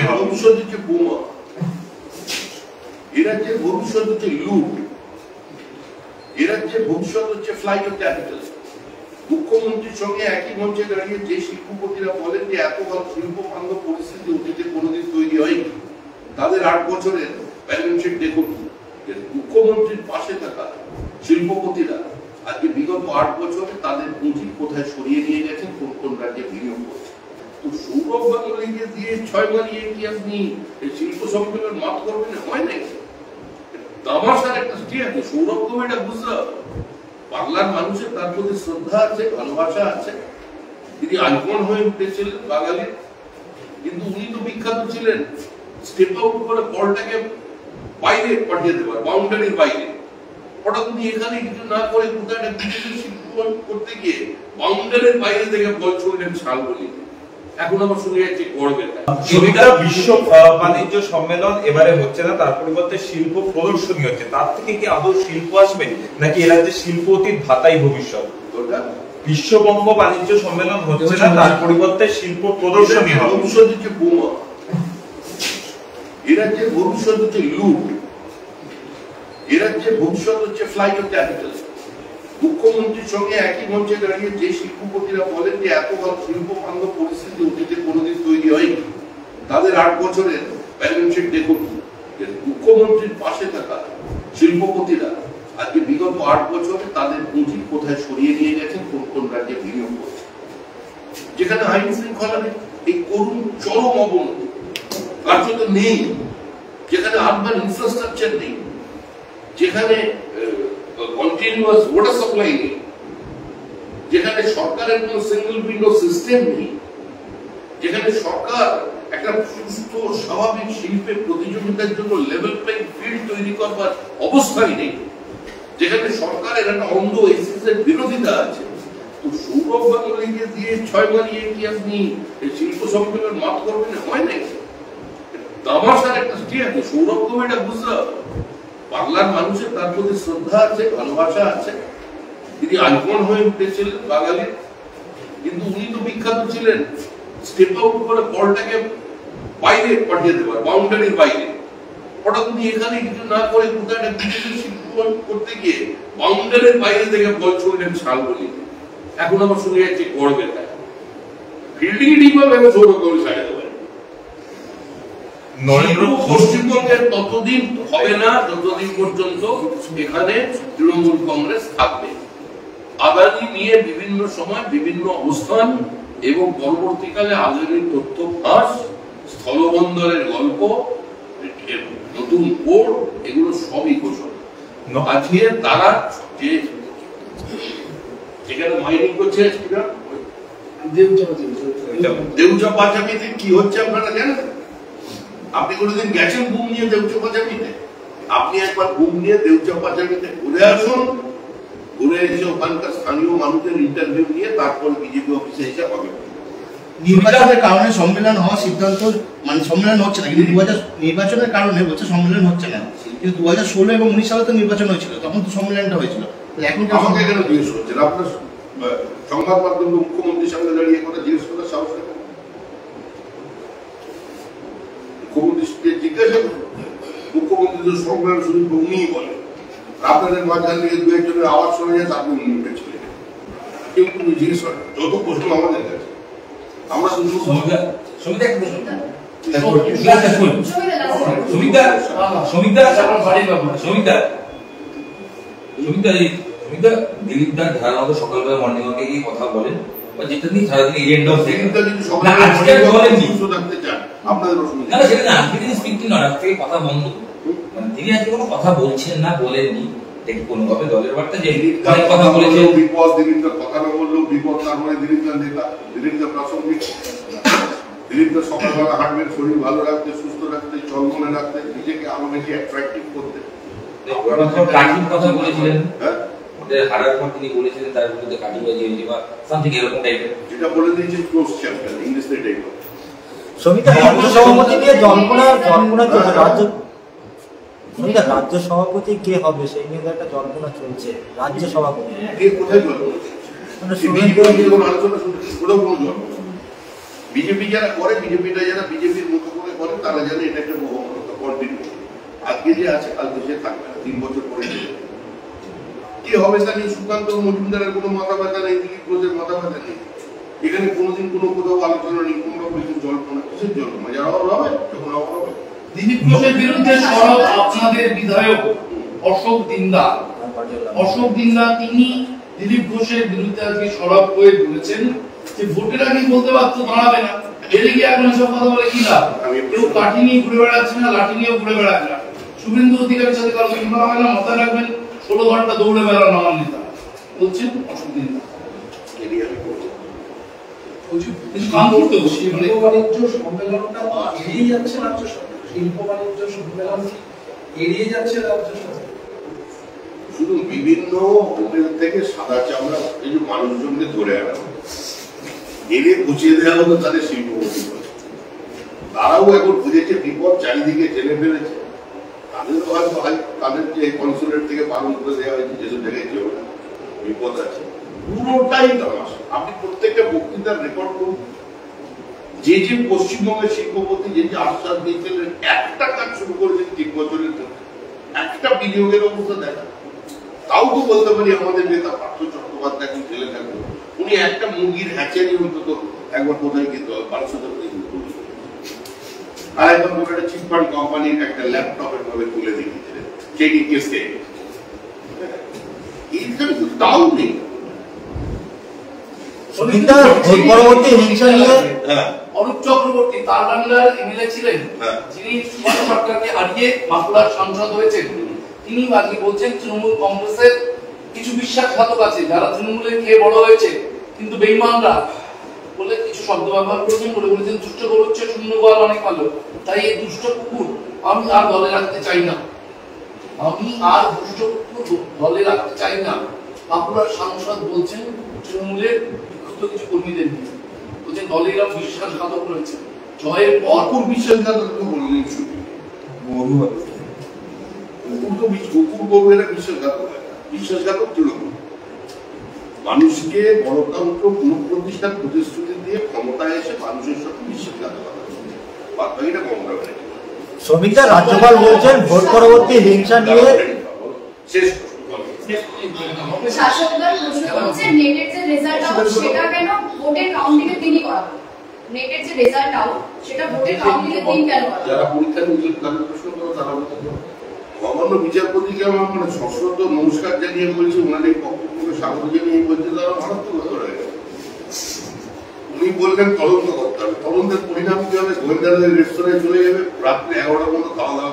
হবে? ভবিষ্যৎ হচ্ছে বোমা, এরা যে ভবিষ্যৎ হচ্ছে লুট, এরা যে ভবিষ্যৎ হচ্ছে ফ্লাইট অফ ক্যাপিটাল। মুখ্যমন্ত্রীর সঙ্গে একই মঞ্চে দাঁড়িয়ে যে শিল্পপতিরা বলেন যে এত বড় শিল্প বান্ধব পরিস্থিতি অতীতে কোনোদিন তৈরি হয়নি, তাদের 8 বছরের ব্যালেন্স শিট দেখুন। মুখ্যমন্ত্রীর পাশে থাকা শিল্পপতিরা আজকে বিগত 8 বছরে তাদের পুঁজি কোথায় সরিয়ে নিয়ে গেছেন, কোন কোন রাজ্যে বিনিয়োগ করছে। তো সৌরভ গাঙ্গুলিকে দিয়ে 6 মারিয়ে কি আপনি শিল্প সম্মেলন মাত করবেন? হয় নাই। তামাশার একটা স্টে আছে, সৌরভকে এটা বুঝতে হবে। বাংলার মানুষের তার প্রতি শ্রদ্ধা আছে, ভালোবাসা আছে। তিনি আইকন হয়ে উঠেছিলেন বাঙালির, কিন্তু উনি তো বিখ্যাত ছিলেন স্টেপ আউট করে বলটাকে বাইরে পাঠিয়ে দেওয়ার, বাউন্ডারির বাইরে। হঠাৎ উনি এখানে কিছু না করে কোথায় একটা বিদেশি শিল্প করতে গিয়ে বাউন্ডারির বাইরে থেকে বল ছুড়লেন শাল বলি। এখন আবার শুনে যাচ্ছে গর্বের। বিশ্ব বাণিজ্য সম্মেলন এবারে হচ্ছে না, তার পরিবর্তে শিল্প প্রদর্শনী হচ্ছে। তার থেকে কি আদৌ শিল্প আসবে, নাকি এ রাজ্যে শিল্প অতীত ভাতাই ভবিষ্যৎ? বিশ্ববঙ্গ বাণিজ্য সম্মেলন হচ্ছে না, তার পরিবর্তে শিল্প প্রদর্শনী হবে। ভবিষ্যৎ হচ্ছে বোমা, এরা যে ভবিষ্যৎ হচ্ছে লুট, এরা যে ভবিষ্যৎ হচ্ছে ফ্লাইট অফ ক্যাপিটাল। মুখ্যমন্ত্রীর সঙ্গে একই মঞ্চে দাঁড়িয়ে যে শিল্পপতিরা বলেন যে এত বড় শিল্প বান্ধব পরিস্থিতি অতীতে কোনোদিন তৈরি হয়নি, তাদের 8 বছরের ব্যালেন্স শিট দেখুন। মুখ্যমন্ত্রীর পাশে থাকা শিল্পপতিরা আজকে বিগত 8 বছরে তাদের পুঁজি কোথায় সরিয়ে নিয়ে গেছেন, কোন কোন রাজ্যে বিনিয়োগ করছে। যেখানে আইন শৃঙ্খলা নেই, এই করুণ চরম অবনতি কার্যত নেই, যেখানে আরবান ইনফ্রাস্ট্রাকচার নেই, যেখানে কন্টিনিউয়াস ওয়াটার সাপ্লাই নেই, যেখানে সরকারের কোন সিঙ্গেল উইন্ডো সিস্টেম নেই, যেখানে সরকার একটা সুস্থ স্বাভাবিক শিল্পের প্রতিযোগিতার জন্য লেভেল প্লেইং ফিল্ড তৈরি করবার অবস্থায় নেই, যেখানে সরকারের একটা অন্ধ এসিসের বিরোধিতা আছে। তো সৌরভ গাঙ্গুলিকে দিয়ে 6 মারিয়ে কি আপনি শিল্প সম্মেলন মাত করবেন? হয় নাই। তামাশার একটা স্টে আছে, সৌরভকে এটা বুঝতে হবে। বাংলার মানুষের তার প্রতি শ্রদ্ধা আছে, ভালোবাসা আছে। তিনি আইকন হয়ে উঠেছিলেন বাঙালির, কিন্তু উনি তো বিখ্যাত ছিলেন স্টেপ আউট করে বলটাকে বাইরে পাঠিয়ে দেওয়ার, বাউন্ডারির বাইরে। হঠাৎ উনি এখানে কিছু না করে কোথায় একটা বিদেশি শিল্প করতে গিয়ে বাউন্ডারির বাইরে থেকে বল ছুড়লেন শাল বলি। এখন আবার শুনে যাচ্ছে গর্বের কথা। ফিল্ডিং ঠিকভাবে সৌরভ গাঙ্গুলি ছাড়া দেবেন। পশ্চিমবঙ্গের ততদিন হবে না যতদিন পর্যন্ত এখানে তৃণমূল কংগ্রেস থাকবে। আদানি নিয়ে বিভিন্ন সময় বিভিন্ন অবস্থান এবং পরবর্তীকালে আদানির তথ্য ফাঁস, স্থলবন্দরের গল্প, নতুন পোর্ট, এগুলো সবই ঘোষণা। আজকে তারা যে যেখানে মাইনিং করছে দেউচা পাঁচামিতে কি হচ্ছে আপনারা জানেন? আপনি কোনোদিন গেছেন বুম নিয়ে দেউচা পাঁচামিতে? আপনি একবার বুম নিয়ে দেউচা পাঁচামিতে ঘুরে আসুন, ঘুরে এসে ওখানকার স্থানীয় মানুষের ইন্টারভিউ নিয়ে তারপর বিজেপি অফিসে এসে হবে। নির্বাচনের কারণে সম্মেলন হওয়ার সিদ্ধান্ত, মানে সম্মেলন হচ্ছে না, কিন্তু 2000 নির্বাচনের কারণে বলছে সম্মেলন হচ্ছে না, কিন্তু 2016 এবং 19 সালে তো নির্বাচন হয়েছিল, তখন তো সম্মেলনটা হয়েছিল। এখন আমাকে কেন জিজ্ঞেস করছেন? আপনার সংবাদ মাধ্যম মুখ্যমন্ত্রীর সামনে দাঁড়িয়ে কথা জিজ্ঞেস করার সাহস নেই? মুখ্যমন্ত্রীকে জিজ্ঞাসা করুন। মুখ্যমন্ত্রী তো সম্মেলন শুধু উনিই বলেন, আপনাদের মাঝখান থেকে 2-1 আওয়াজ শোনা যায়, আপনি উনি উঠেছিলেন। কেউ তুমি জিজ্ঞেস করেন, যত প্রশ্ন আমাদের কাছে আমরা শুধু সকালবেলা মর্নিং ওয়াকে গিয়ে কথা বলেন, যেটা নিয়ে সারাদিন এজেন্ডা কথা বন্ধ, মানে তিনি আজকে কোনো কথা বলছেন না, বলেননি। দেখি কোনোভাবে দলের বার্তা যে কথা বলেছেন, বিপদ দিলীপদার কথা না বললেও বিপদ, তার মানে দিলীপদার নেতা, দিলীপদার প্রাসঙ্গিক, দিলীপদার সকালবেলা হাঁটবেন শরীর ভালো রাখতে, সুস্থ রাখতে, চলমনে রাখতে, নিজেকে আরো বেশি অ্যাট্রাক্টিভ করতে। কাঠির কথা বলেছিলেন, হারার পর তিনি বলেছিলেন তার বিরুদ্ধে কাঠিবাজি হয়েছে বা সামথিং এরকম টাইপের, যেটা বলে দিয়েছে ক্লোজ চ্যাপ্টার ইংলিশে টাইপ। সমিতি রাজ্য সভাপতি নিয়ে জল্পনা চলছে, রাজ্য সভাপতি কে হবে সেই নিয়ে একটা জল্পনা চলছে। রাজ্য সভাপতি কে কোথায় জল্পনা? বিজেপি যারা করে, বিজেপিটা যারা বিজেপির মতো করে করে, তারা জানে এটা একটা কন্টিনিউ। আজকে যে আছে কালকে সে থাকবে না, 3 বছর পরে কি হবে তা নিয়ে সুকান্ত মজুমদারের কোনো মাথা ব্যথা নেই, দিলীপ ঘোষের মাথা ব্যথা নেই। এখানে কোনোদিন কোনো কোথাও আলোচনা নেই, কোনো কিছু জল্পনা, কিসের জল্পনা? যারা হবে তখন হবে। দিলীপ ঘোষের বিরুদ্ধে সরব আপনাদের বিধায়ক অশোক দিন্দা। অশোক দিন্দা তিনি দিলীপ ঘোষের বিরুদ্ধে আজকে সরব হয়ে বলেছেন যে ভোটের আগে বলতে পারতো দাঁড়াবে না, এর গিয়ে এখন এসব কথা বলে কি লাভ? কেউ কাঠি নিয়ে ঘুরে বেড়াচ্ছে না, লাঠি নিয়েও ঘুরে বেড়াচ্ছে না। শুভেন্দু অধিকারীর সাথে কারো তুলনা হয় না, মাথায় রাখবেন 16 ঘন্টা দৌড়ে বেড়ানো আমার নেতা বলছেন অশোক দিন্দা। শিল্প বাণিজ্য সম্মেলনটা এড়িয়ে যাচ্ছে রাজ্য সরকার, শিল্প বাণিজ্য সম্মেলন এড়িয়ে যাচ্ছে রাজ্য সরকার। শুধু বিভিন্ন হোটেল থেকে সাদা চামড়া এই যে মানুষজনকে ধরে আনা এনে বুঝিয়ে দেওয়া হতো তাদের শিল্পপতি। তারাও এখন বুঝেছে বিপদ চারিদিকে জেনে ফেলেছে, তাদেরও হয়তো তাদের যে কনসুলেট থেকে পালন করে দেওয়া হয়েছে যেসব জায়গায় যেও না বিপদ আছে। পুরোটাই তামাশা। আপনি প্রত্যেকটা বক্তৃতার রেকর্ড করুন, যে যে পশ্চিমবঙ্গের শিল্পপতি যে যে আশ্বাস দিয়েছিলেন, একটা কাজ শুরু করেছেন 3 বছরের মধ্যে, একটা বিনিয়োগের অবস্থা দেখা। তাও তো বলতে পারি আমাদের নেতা পার্থ চট্টোপাধ্যায় এখন ছেলে থাকবে, উনি একটা মুরগির হ্যাচারি অন্তত একবার কোথায় কিন্তু 1200 টাকা আর একবার একটা চিটফান্ড কোম্পানির একটা ল্যাপটপের ভাবে তুলে দিয়েছিলেন, যেটি কেসে তাও নেই। পরবর্তী হিংসা নিয়ে অরূপ চক্রবর্তী তালবাংলার এমএলএ ছিলেন, যিনি সুভাষ সরকারকে হারিয়ে বাঁকুড়ার সাংসদ হয়েছেন, তিনি আজকে বলছেন তৃণমূল কংগ্রেসের কিছু বিশ্বাসঘাতক আছে যারা তৃণমূলে খেয়ে বড় হয়েছে কিন্তু বেঈমানরা বলে কিছু শব্দ ব্যবহার করেছেন, বলে বলেছেন দুষ্ট গরু হচ্ছে শূন্য গোয়াল অনেক ভালো, তাই এই দুষ্ট কুকুর আমি আর দলে রাখতে চাই না, আমি আর দুষ্ট কুকুর দলে রাখতে চাই না। বাঁকুড়ার সাংসদ বলছেন তৃণমূলের বিক্ষুব্ধ কিছু কর্মীদের নিয়ে, বলছেন দলে এরা বিশ্বাসঘাতক রয়েছে। জয়ের পর কুকুর বিশ্বাসঘাতক বললেন শুধু কুকুর গরু এরা বিশ্বাসঘাতক, বিশ্বাসঘাতক তৃণমূল মানুষকে গণতন্ত্র পুনঃপ্রতিষ্ঠার প্রতিশ্রুতি দিয়ে ক্ষমতায় এসে মানুষের সাথে বিশ্বাসঘাতকতা বাদবাকিটা কম হবে। শ্রমিকরা রাজ্যপাল বলছেন ভোট পরবর্তী হিংসা নিয়ে শেষ শাসক দল প্রশ্ন করছে নেটের যে রেজাল্ট আউট সেটা কেন ভোটের কাউন্টিং এর দিনই করা হবে? নেটের যে রেজাল্ট আউট সেটা ভোটের কাউন্টিং এর দিন কেন করা হবে? যারা পরীক্ষা নিয়ে প্রশ্ন করে তারা মহামান্য বিচারপতিকে আমার মানে সশ্রদ্ধ নমস্কার জানিয়ে বলছি, ওনাদের পক্ষ থেকে স্বাগত জানিয়ে বলছে তারা মারাত্মক হয়ে গেছে। উনি বললেন তদন্ত করতে হবে, তদন্তের পরিণাম কি হবে? গোয়েন্দাদের রেস্তোরাঁয় চলে যাবে, রাত্রে 11টার মতো খাওয়া দাওয়া